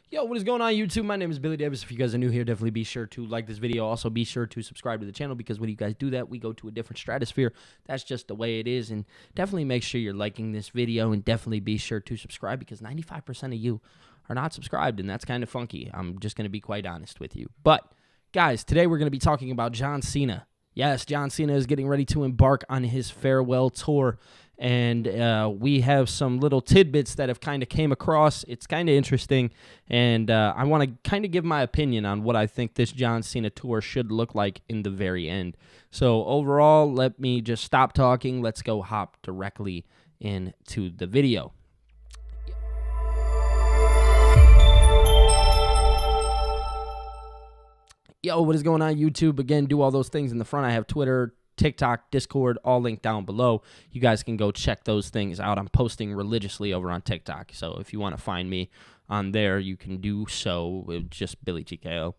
Yo, what is going on, YouTube? My name is Billy Davis. If you guys are new here, definitely be sure to like this video. Also, be sure to subscribe to the channel because when you guys do that, we go to a different stratosphere. That's just the way it is. And definitely make sure you're liking this video and definitely be sure to subscribe because 95% of you are not subscribed, and that's kind of funky. I'm just going to be quite honest with you. But, guys, today we're going to be talking about John Cena. Yes, John Cena is getting ready to embark on his farewell tour, and we have some little tidbits that have kind of came across. It's kind of interesting, and I want to kind of give my opinion on what I think this John Cena tour should look like in the very end. So overall, let me just stop talking. Let's go hop directly into the video. Yo, what is going on, YouTube? Again, do all those things in the front. I have Twitter, TikTok, Discord, all linked down below. You guys can go check those things out. I'm posting religiously over on TikTok, so if you want to find me on there, you can do so with just Billy TKO.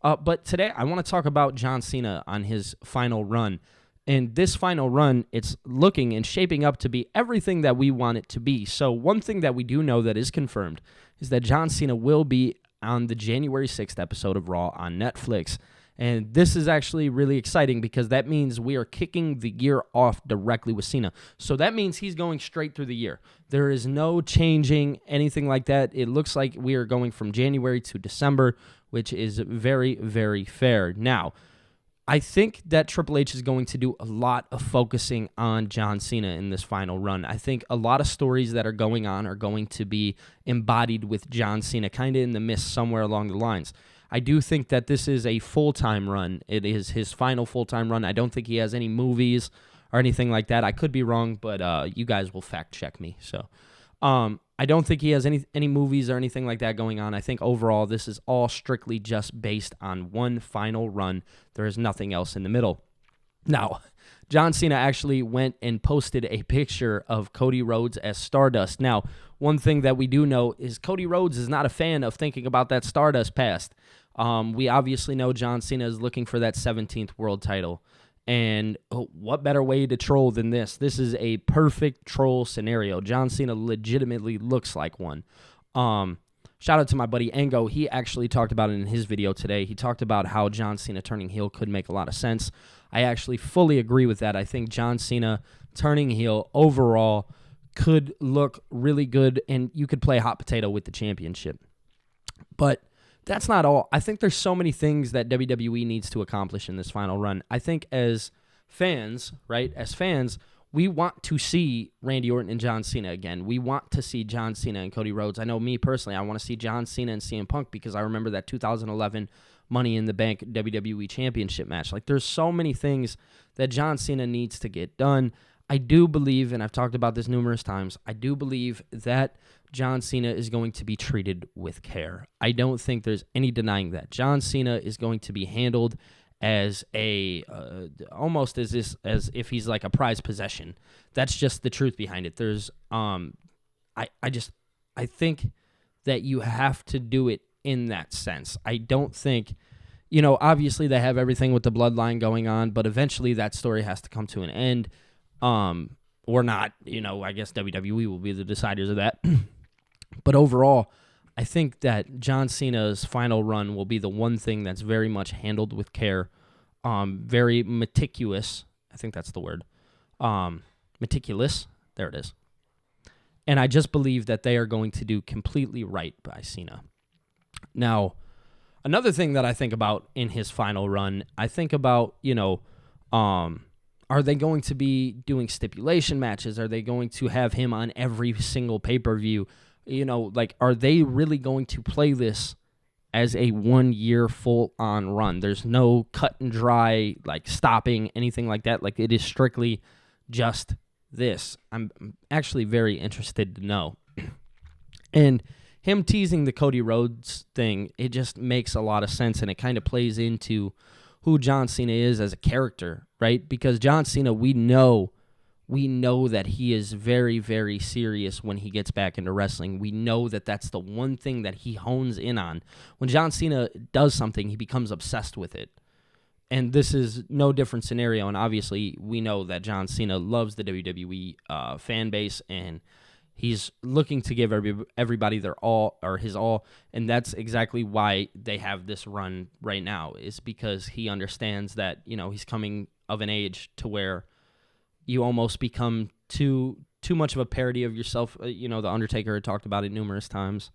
But today, I want to talk about John Cena on his final run. And this final run, it's looking and shaping up to be everything that we want it to be. So one thing that we do know that is confirmed is that John Cena will be on the January 6th episode of Raw on Netflix. And this is actually really exciting because that means we are kicking the year off directly with Cena. So that means he's going straight through the year. There is no changing anything like that. It looks like we are going from January to December, which is very, very fair. Now, I think that Triple H is going to do a lot of focusing on John Cena in this final run. I think a lot of stories that are going on are going to be embodied with John Cena, kind of in the mist somewhere along the lines. I do think that this is a full-time run. It is his final full-time run. I don't think he has any movies or anything like that. I could be wrong, but you guys will fact-check me. So I don't think he has any movies or anything like that going on. I think overall this is all strictly just based on one final run. There is nothing else in the middle. Now, John Cena actually went and posted a picture of Cody Rhodes as Stardust. Now, one thing that we do know is Cody Rhodes is not a fan of thinking about that Stardust past. We obviously know John Cena is looking for that 17th world title. And what better way to troll than this? This is a perfect troll scenario. John Cena legitimately looks like one. Shout out to my buddy Engo. He actually talked about it in his video today. He talked about how John Cena turning heel could make a lot of sense. I actually fully agree with that. I think John Cena turning heel overall could look really good, and you could play hot potato with the championship. But that's not all. I think there's so many things that WWE needs to accomplish in this final run. I think as fans, right, we want to see Randy Orton and John Cena again. We want to see John Cena and Cody Rhodes. I know me personally, I want to see John Cena and CM Punk because I remember that 2011 Money in the Bank WWE Championship match. Like, there's so many things that John Cena needs to get done. I do believe, and I've talked about this numerous times, I do believe that John Cena is going to be treated with care. I don't think there's any denying that. John Cena is going to be handled as almost as if he's like a prized possession. That's just the truth behind it. There's I think that you have to do it in that sense. I don't think, obviously they have everything with the bloodline going on, but eventually that story has to come to an end. Or not, I guess WWE will be the deciders of that. But overall, I think that John Cena's final run will be the one thing that's very much handled with care, very meticulous. I think that's the word. Meticulous. There it is. And I just believe that they are going to do completely right by Cena. Now, another thing that I think about in his final run, I think about, are they going to be doing stipulation matches? Are they going to have him on every single pay-per-view? Are they really going to play this as a 1-year full-on run? There's no cut and dry, stopping, anything like that. It is strictly just this. I'm actually very interested to know. And him teasing the Cody Rhodes thing, it just makes a lot of sense, and it kind of plays into who John Cena is as a character, right? Because John Cena, we know that he is very, very serious when he gets back into wrestling. We know that that's the one thing that he hones in on. When John Cena does something, he becomes obsessed with it. And this is no different scenario. And obviously, we know that John Cena loves the WWE fan base, and He's looking to give everybody their all or his all, and that's exactly why they have this run right now, is because he understands that, he's coming of an age to where you almost become too much of a parody of yourself. The Undertaker had talked about it numerous times.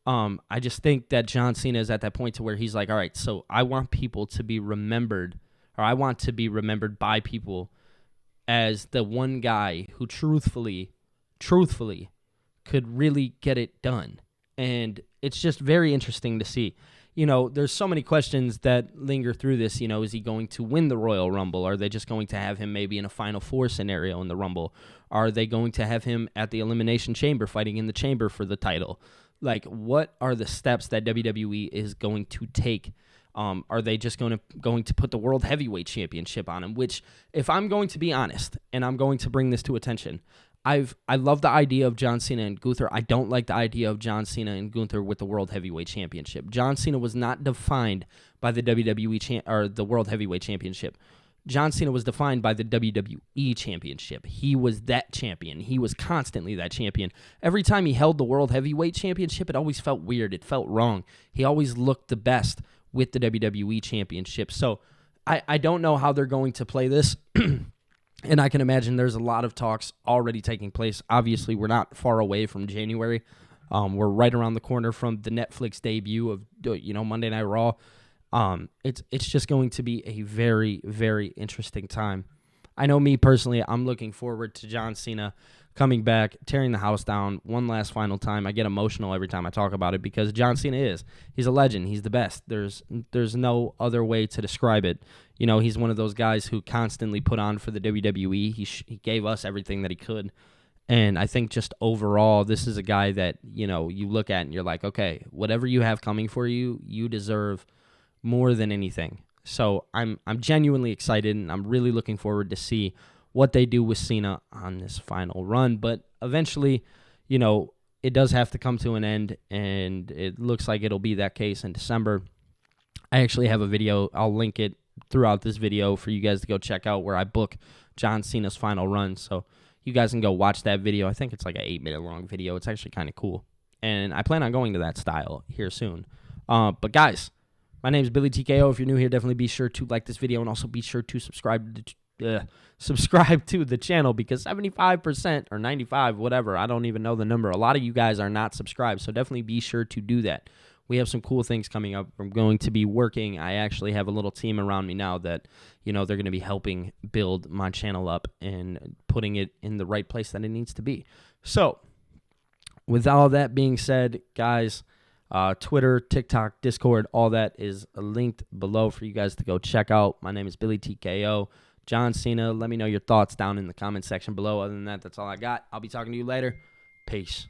I just think that John Cena is at that point to where he's like, all right, so I want people to be remembered, or I want to be remembered by people as the one guy who truthfully could really get it done. And it's just very interesting to see. There's so many questions that linger through this. Is he going to win the Royal Rumble? Are they just going to have him maybe in a Final Four scenario in the Rumble? Are they going to have him at the Elimination Chamber fighting in the Chamber for the title? Like, what are the steps that WWE is going to take? Are they just going to put the World Heavyweight Championship on him? Which, if I'm going to be honest, and I'm going to bring this to attention, I love the idea of John Cena and Gunther. I don't like the idea of John Cena and Gunther with the World Heavyweight Championship. John Cena was not defined by the WWE or the World Heavyweight Championship. John Cena was defined by the WWE Championship. He was that champion. He was constantly that champion. Every time he held the World Heavyweight Championship, it always felt weird. It felt wrong. He always looked the best with the WWE Championship. So I don't know how they're going to play this. And I can imagine there's a lot of talks already taking place. Obviously, we're not far away from January. We're right around the corner from the Netflix debut of Monday Night Raw. It's just going to be a very, very interesting time. I know me personally, I'm looking forward to John Cena coming back, tearing the house down one last final time. I get emotional every time I talk about it because John Cena he's a legend. He's the best. There's no other way to describe it. He's one of those guys who constantly put on for the WWE. He gave us everything that he could. And I think just overall, this is a guy that, you look at and you're like, okay, whatever you have coming for you, you deserve more than anything. So I'm genuinely excited, and I'm really looking forward to see what they do with Cena on this final run. But eventually, it does have to come to an end, and it looks like it'll be that case in December. I actually have a video. I'll link it throughout this video for you guys to go check out, where I book John Cena's final run. So you guys can go watch that video. I think it's like an 8-minute long video. It's actually kind of cool. And I plan on going to that style here soon. But guys, my name is Billy TKO. If you're new here, definitely be sure to like this video, and also be sure to subscribe to the channel, because 75% or 95, whatever, I don't even know the number. A lot of you guys are not subscribed, so definitely be sure to do that. We have some cool things coming up. I'm going to be working. I actually have a little team around me now that, they're going to be helping build my channel up and putting it in the right place that it needs to be. So, with all that being said, guys, Twitter, TikTok, Discord, all that is linked below for you guys to go check out. My name is Billy TKO. John Cena, let me know your thoughts down in the comment section below. Other than that, that's all I got. I'll be talking to you later. Peace.